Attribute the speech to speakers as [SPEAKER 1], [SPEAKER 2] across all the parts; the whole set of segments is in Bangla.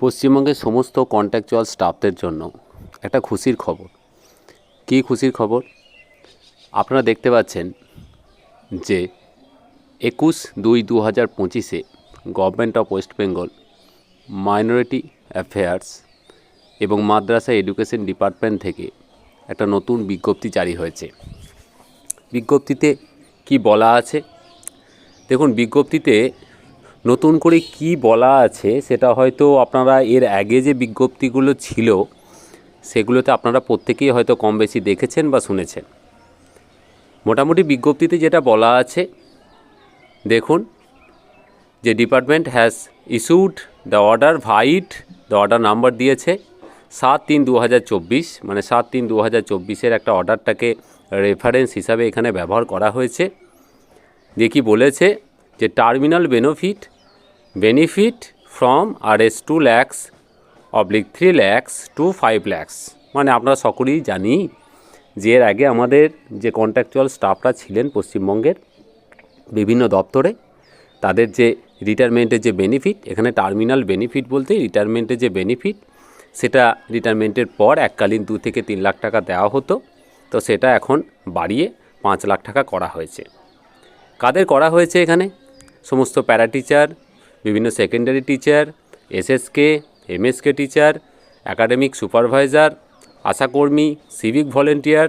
[SPEAKER 1] পশ্চিমবঙ্গের সমস্ত কন্ট্রাকচুয়াল স্টাফদের জন্য একটা খুশির খবর। কী খুশির খবর? আপনারা দেখতে পাচ্ছেন যে 21/2/2025 government of West Bengal minority affairs এবং মাদ্রাসা এডুকেশন ডিপার্টমেন্ট থেকে একটা নতুন বিজ্ঞপ্তি জারি হয়েছে। বিজ্ঞপ্তিতে কি বলা আছে দেখুন। বিজ্ঞপ্তিতে নতুন করে কি বলা আছে সেটা হয়তো আপনারা এর আগে যে বিজ্ঞপ্তিগুলো ছিল সেগুলোতে আপনারা প্রত্যেকেই হয়তো কম বেশি দেখেছেন বা শুনেছেন। মোটামুটি বিজ্ঞপ্তিতে যেটা বলা আছে দেখুন, যে department has issued the order white, the order number দিয়েছে 7/3/2024, মানে 7/3/2024 একটা অর্ডারটাকে রেফারেন্স হিসাবে এখানে ব্যবহার করা হয়েছে। যে কি বলেছে যে terminal benefit from Rs 2 lakhs / 3 lakhs to 5 lakhs। মানে আপনারা সকলেই জানি যে এর আগে আমাদের যে কন্ট্রাকচুয়াল স্টাফরা ছিলেন পশ্চিমবঙ্গের বিভিন্ন দপ্তরে, তাদের যে রিটায়ারমেন্টের যে বেনিফিট, এখানে টার্মিনাল বেনিফিট বলতে রিটায়ারমেন্টের যে বেনিফিট সেটা রিটায়ারমেন্টের পর এককালীন 2 থেকে 3 লাখ টাকা দেওয়া হতো, তো সেটা এখন বাড়িয়ে 5 লাখ টাকা করা হয়েছে। কাদের করা হয়েছে? এখানে সমস্ত প্যারা টিচার, বিভিন্ন secondary teacher, SSK, MSK teacher, academic supervisor, আশাকর্মী, সিভিক ভলেন্টিয়ার,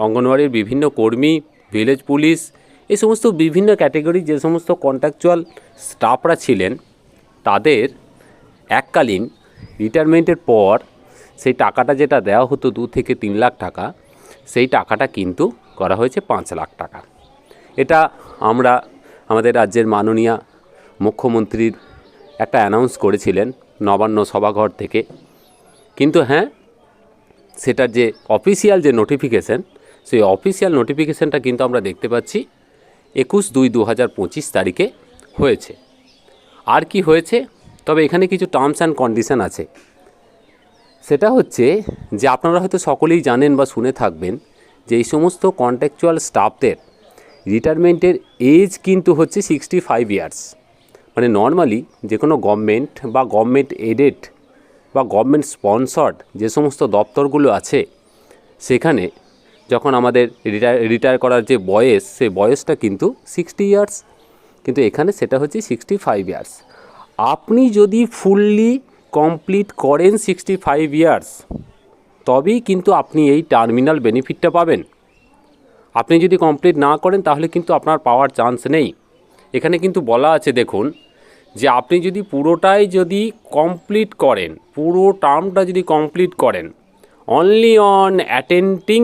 [SPEAKER 1] অঙ্গনওয়াড়ির বিভিন্ন কর্মী, ভিলেজ পুলিশ, এই সমস্ত বিভিন্ন ক্যাটেগরি যে সমস্ত কন্ট্রাকচুয়াল স্টাফরা ছিলেন তাদের এককালীন রিটায়ারমেন্টের পর সেই টাকাটা যেটা দেওয়া হতো 2 থেকে 3 লাখ টাকা, সেই টাকাটা কিন্তু করা হয়েছে 5 লাখ টাকা। এটা আমরা আমাদের রাজ্যের মাননীয় মুখ্যমন্ত্রীর একটা অ্যানাউন্স করেছিলেন নবান্ন সভাঘর থেকে, কিন্তু হ্যাঁ, সেটার যে অফিসিয়াল যে নোটিফিকেশান, সেই অফিসিয়াল নোটিফিকেশানটা কিন্তু আমরা দেখতে পাচ্ছি 21/2/2025 তারিখে হয়েছে। আর কি হয়েছে? তবে এখানে কিছু টার্মস অ্যান্ড কন্ডিশন আছে। সেটা হচ্ছে যে আপনারা হয়তো সকলেই জানেন বা শুনে থাকবেন যে এই সমস্ত কন্ট্রাকচুয়াল স্টাফদের রিটায়ারমেন্টের এজ কিন্তু হচ্ছে 65 ইয়ার্স। মানে নর্মালি যে কোনো গভর্নমেন্ট বা গভর্নমেন্ট এডেড বা গভর্নমেন্ট স্পন্সর্ড যে সমস্ত দপ্তরগুলো আছে সেখানে যখন আমাদের রিটায়ার করার যে বয়স, সেই বয়সটা কিন্তু 60 ইয়ার্স, কিন্তু এখানে সেটা হচ্ছে 65 ইয়ার্স। আপনি যদি ফুললি কমপ্লিট করেন 65 ইয়ার্স, তবেই কিন্তু আপনি এই টার্মিনাল বেনিফিটটা পাবেন। আপনি যদি কমপ্লিট না করেন তাহলে কিন্তু আপনার পাওয়ার চান্স নেই। এখানে কিন্তু বলা আছে দেখুন, যে আপনি যদি পুরোটাই যদি কমপ্লিট করেন, পুরো টার্মটা যদি কমপ্লিট করেন, only on attending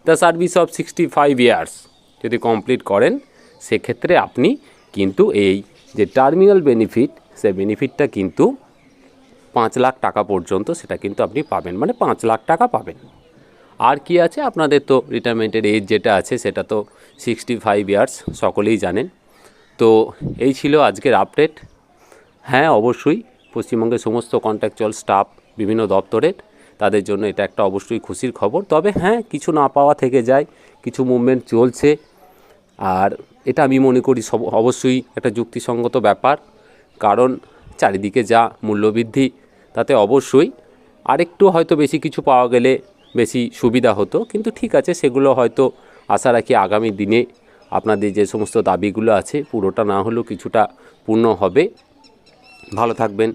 [SPEAKER 1] the service of 65 years যদি কমপ্লিট করেন, সেক্ষেত্রে আপনি কিন্তু এই যে টার্মিনাল বেনিফিট, সেই বেনিফিটটা কিন্তু 5 লাখ টাকা পর্যন্ত সেটা কিন্তু আপনি পাবেন, মানে 5 লাখ টাকা পাবেন। আর কি আছে? আপনাদের তো রিটায়ারমেন্টের এজ যেটা আছে সেটা তো 65 ইয়ার্স, সকলেই জানেন। তো এই ছিল আজকের আপডেট। হ্যাঁ, অবশ্যই পশ্চিমবঙ্গের সমস্ত কন্ট্রাকচুয়াল স্টাফ বিভিন্ন দপ্তরের, তাদের জন্য এটা একটা অবশ্যই খুশির খবর। তবে হ্যাঁ, কিছু না পাওয়া থেকে যায়, কিছু মুভমেন্ট চলছে, আর এটা আমি মনে করি অবশ্যই একটা যুক্তিসঙ্গত ব্যাপার। কারণ চারিদিকে যা মূল্যবৃদ্ধি, তাতে অবশ্যই আরেকটু হয়তো বেশি কিছু পাওয়া গেলে বেশি সুবিধা হতো, কিন্তু ঠিক আছে, সেগুলো হয়তো আশা রাখি আগামী দিনে আপনাদের যে সমস্ত দাবিগুলো আছে পুরোটা না হলেও কিছুটা পূর্ণ হবে। ভালো থাকবেন।